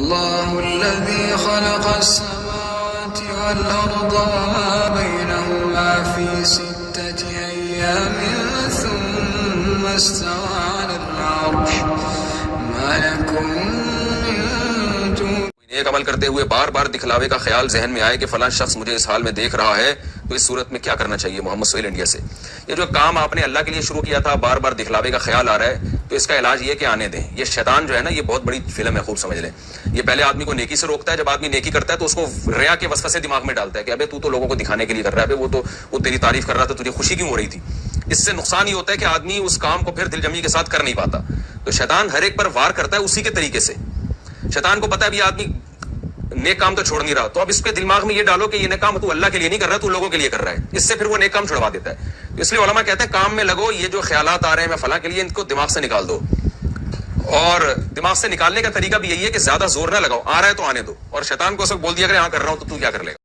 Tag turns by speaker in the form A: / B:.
A: الله الذي خلق السماوات والأرض وما بينهما في 6 أيام ثم استوى على العرش ما لكم من دون
B: ایک عمل کرتے ہوئے بار بار دکھلاوے کا خیال ذہن میں آئے کہ فلاں شخص مجھے اس حال میں دیکھ رہا ہے تو اس صورت میں کیا کرنا چاہیے محمد سہیل انڈیا سے. یہ جو کام آپ نے اللہ کے لیے شروع کیا تھا بار بار دکھلاوے کا خیال آ رہا ہے تو اس کا علاج یہ کہ آنے دیں. یہ شیطان جو ہے نا یہ بہت بڑی فلم ہے, خوب سمجھ لیں. یہ پہلے آدمی کو نیکی سے روکتا ہے, جب آدمی نیکی کرتا ہے تو اس کو ریا کے وسوسے دماغ میں ڈالتا ہے کہ ابے تو لوگوں کو دکھانے کے لیے کر رہا ہے, وہ تیری تعریف کر رہا تھا, تجھے خوشی کیوں ہو رہی تھی. اس سے نقصان یہ ہوتا ہے کہ آدمی اس کام کو پھر دل جمعی کے ساتھ کر نہیں پاتا. تو شیطان ہر ایک پر وار کرتا ہے اسی کے طریقے سے. شیطان کو پتا ہے اب یہ آدمی نیک کام تو چھوڑ نہیں رہا, تو اب اس کے دماغ میں یہ ڈالو کہ یہ نیک کام تو اللہ کے لیے نہیں کر رہا, تو لوگوں کے لیے کر رہا ہے. اس سے پھر وہ نیک کام چھڑوا دیتا ہے. اس لیے علماء کہتے ہیں کام میں لگو, یہ جو خیالات آ رہے ہیں میں فلاں کے لیے, ان کو دماغ سے نکال دو. اور دماغ سے نکالنے کا طریقہ بھی یہی ہے کہ زیادہ زور نہ لگاؤ, آ رہا ہے تو آنے دو, اور شیطان کو سب بول دیا کرے ہاں کر رہا ہوں تو کیا کر لے گا.